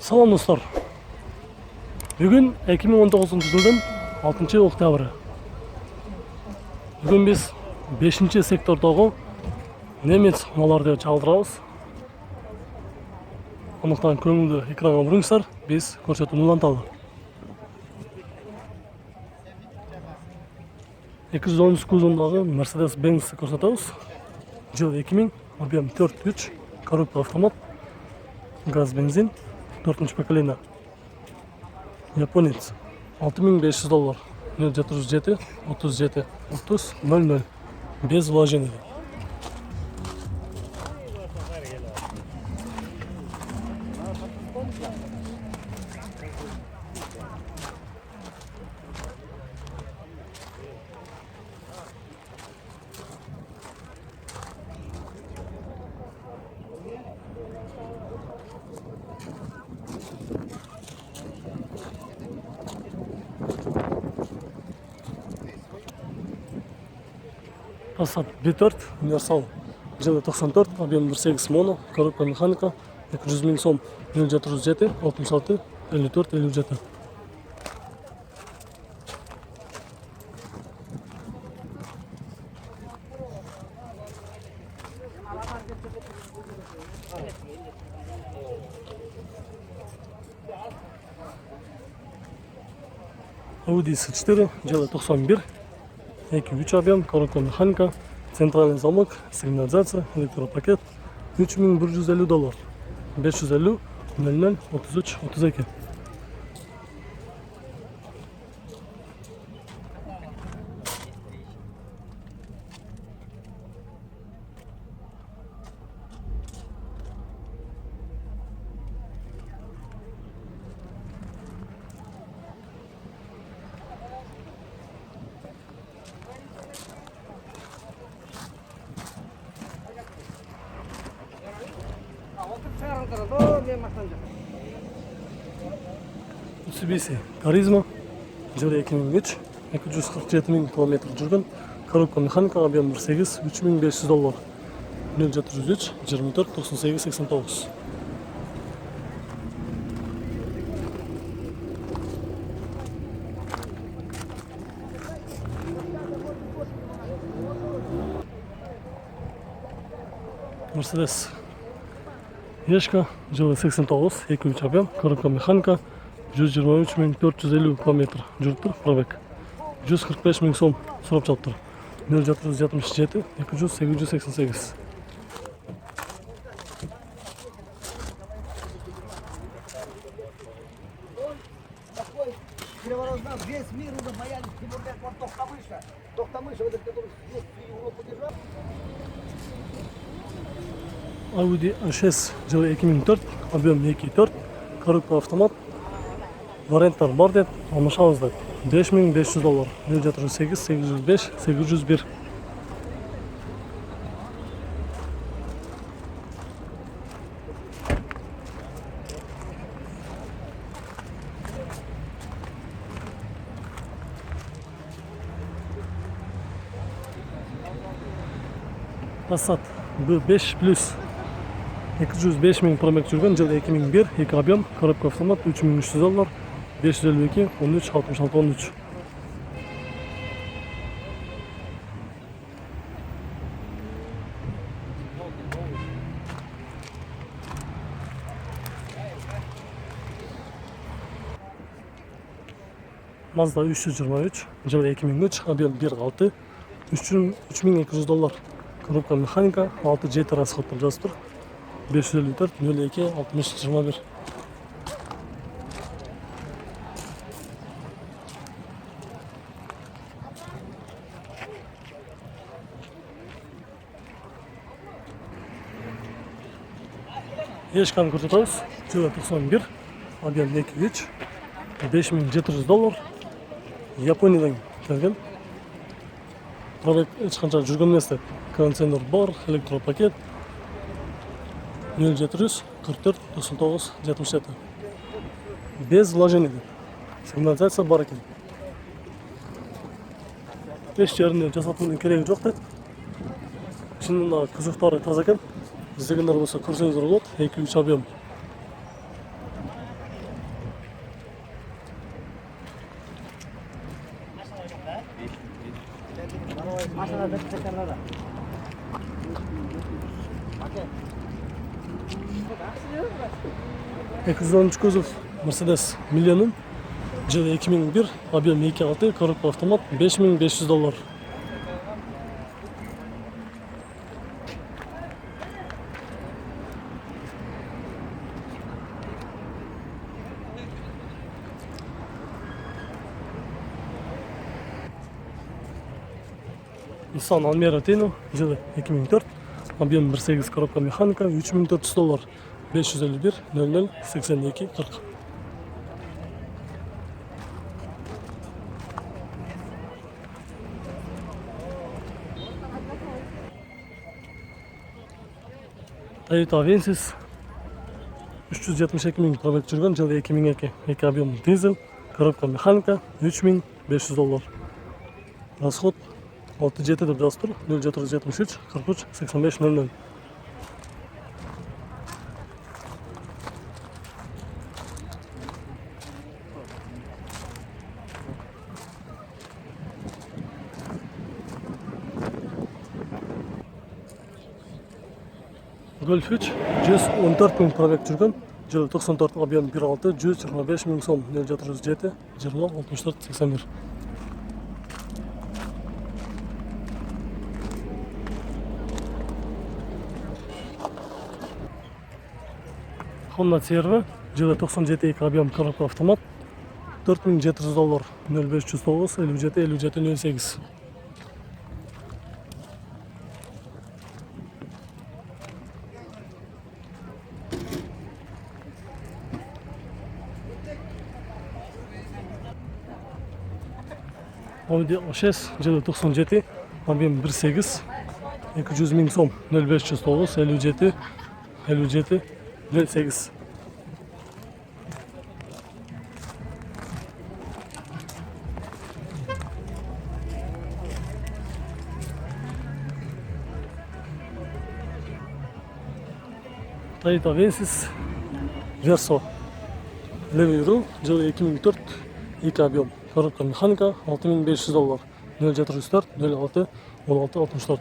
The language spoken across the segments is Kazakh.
Салам достар. Бүгін 2019 жылдың 6 октябры. Бүгін біз 5 сектордағы немец маларды чалдырабыз. Андықтан көңілді экранға бұрыңыздар, біз көрсетуін уланталы. 210 кузовындағы Mercedes-Benz көрсетеміз. Жыл 2000, объем 4.3, коробка автомат, газ бензин, 4-ші поколение. Японец. $6500. 077 37 30 00. Без вложений. Passat B4 универсал. Жылы 94, объем 1.8 моно, коробка механика, 200 000 сом, 077 66 54 57. Audi S4, жылы 91, 2.3 объем, коробка механика, центральный замок, сигнализация, электропакет, $3150, 550 00 33 32. Mitsubishi Karizma, жылы 2003, 247 000 км жүрген, коробка механика, объем 1.8, $3500, 0703 24 98 89. Mercedes Ешка, жылы 89, 2.3 объем, коробка механика, 123 450 км жүріп пробег. 145 000 сом сұрап жатыр. 0777 200 888. Весь мир уже боялись, Тимурбек, вот Тохтамыша, вот этот, который весь Европу держал. Audi A6 жылы 2004, объем 2.4, коробка автомат, варианттар бар деп алмашамыздар. $5500, 078 805 801. Passat B5 Plus 205 000 пробег жүрген, жылы 2001, 2 объем, коробка автомат, $3300, 552 13 66 13. Mazda 323, жылы 2003, объем 1.6, $3200, коробка механика, 6-7 расходтар жазып тұр. 554 02 60 21. Ешканы көрсетеміз. Жылы 91, объем 2.3, $5700, Япониядан келген. Пробег ешқанша жүрген емес деп. Кондиционер бар, электропакет, 0700 44 99 77. Без вложений. Сигнализация бар екен. Еш жеріне жасатудың керегі жоқ дейді. Шынында күзіктары таза екен. Іздегендер болса көрсеңіздер болады. 2-3 объем. 210 kuzov Mercedes Million'un жылы 2001, объем 2.6, коробка автомат, $5500. Nissan Almera Teno, жылы 2004, объем 1.8, коробка механика, $3400. 551 00 82 40. Toyota Avensis 372 000 pробег жүрген, жылы 2002, 2 объем дизель, коробка механика, $3500. Расход 6.7 деп жазып тұр, 0773 43 85 00. Golf 3 114 000 pробег жүрген, жылы 94, объем 1.6, 125 000 сом, 0707 20 64 81. Honda CR-V, жылы 97, 2 объем, коробка автомат, $4700, 0509 57 57 08. Audi A6, жылы 97, объем 1.8, 200 000 сом, 0509 57 57 08. Toyota Avensis Verso левый руль, жылы 2004, 2 объем, коробка механика, $6500, 0704 06 16 64.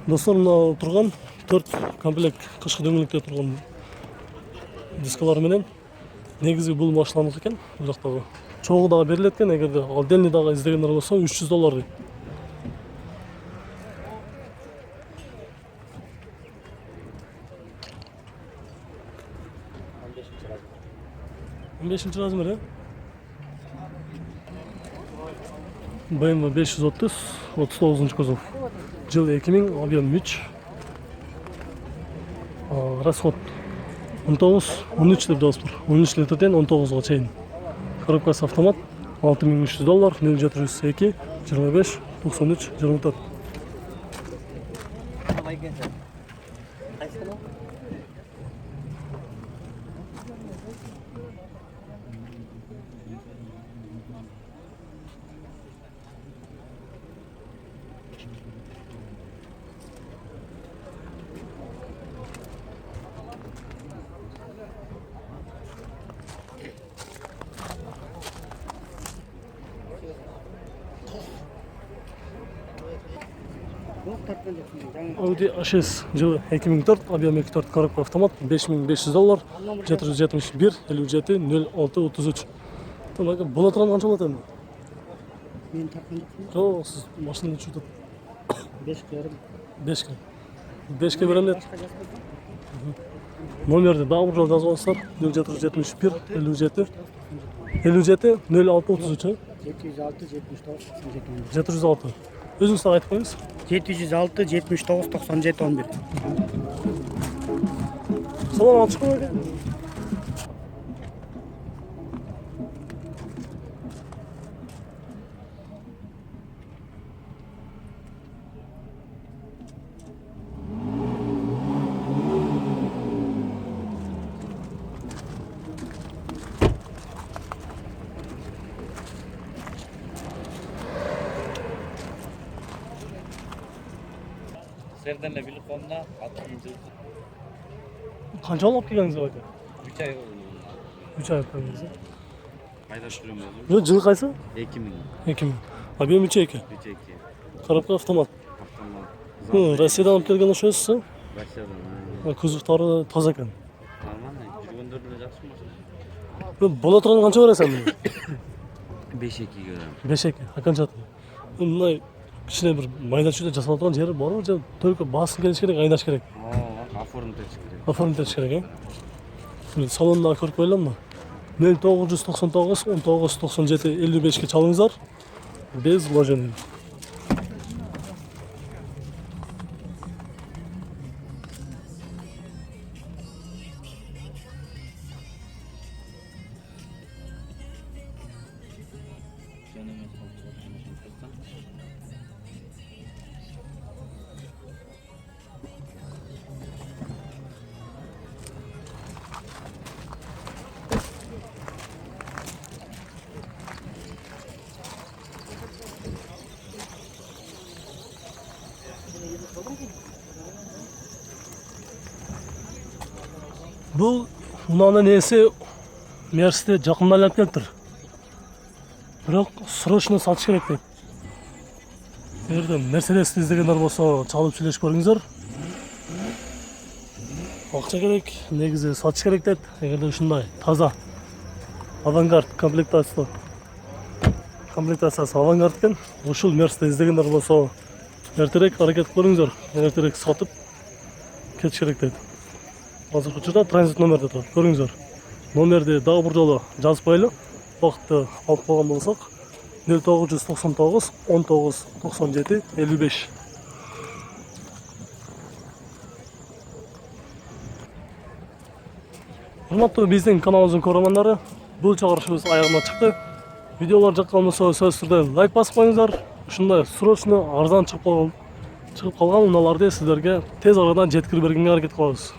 Достар, мына тұрған 4 комплект қышқы дөңгелекте тұрған дискалар менен негізгі бұл машинамыз екен. Бұл жақтағы чоғы дағы беріледі екен, егерде отдельный дағы іздегендер болса $300 дейді. Бешінші размер, BMW 530, 39 кузов. Жылы 2000, объем 3. Расход 19, 13 деп жазып тұр. 13 литрден 19-ға чейін. Коробкасы автомат, $6300, 0702 25 93 24. Audi A6, жылы 2004, объем 2.4, коробка автомат, $5500, 771 57 06 33. Бұл атыран қанша болады енді? Мен таққан Жоқ, сіз машинаны чүйтіп. 5,5. 5-ке берем деді. Номерді дағы бір жол жазып алсыздар, 0771 57 57 06 33. 706 79 97 706. Өзіңіз тағы айтып қойыңыз. 706 79 97 11. Салам алып шығып екен. Сіздерден де біліп қолында 60 жыл. Қанша алып келгеніңіз бар екен? 3 ай болды. 3 ай келгеніңіз. Қайда жүрем өзім? Бұл жылы қайсы? 2000. 2000. А бем 3 екен. 3 2. Коробка автомат. Автомат. Россиядан алып келген ошосы. Россиядан. Кузовтары таза екен. Нормально. Жүргендер деле жакшы машина. Бұл бола тұрған қанша бересің мұны? 5-2 көрем. 5 екен. А қанша? Мындай кішкене бір майда шүйде жасалып тұрған жері бар ма? Же только басын келіш керек, айдаш керек. Оформить етіш керек. Оформить етіш керек, е? Салонда көріп қойыла ма? 0999 1997 55-ке чалыңыздар. Без вложений. Бұл мынаны несі Мерсте жақында алып келіп тұр. Бірақ срочно сатыш керек дейді. Егер Мерседесті іздегендер болса, чалып сөйлесіп көріңіздер. Ақша керек, негізі сатыш керек дейді. Егер де шындай таза авангард комплектациясы авангард екен. Ушул Мерсте іздегендер болса, ертерек әрекет көріңіздер. Ертерек сатып кетіш керек дейді. Азыр учурда транзит номерде турат. Көрүңүздөр. Номерди дагы бир жолу жазып коелу. Убакытты алып койгон болсок 0999 19 97 55. Урматтуу биздин каналыбыздын көрөрмандары, бул чыгарышыбыз аягына чыкты. Видеолор жаккан болсо сөзсүз түрдө лайк басып коюңуздар. Ушундай срочно арзан чыгып калган унааларды сиздерге тез арада жеткирип бергенге аракет кылабыз.